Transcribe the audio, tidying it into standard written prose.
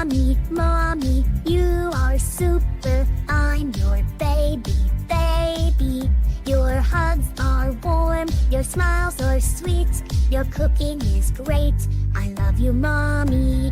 Mommy, Mommy, you are super. I'm your baby, baby. Your hugs are warm, your smiles are sweet, your cooking is great. I love you, Mommy.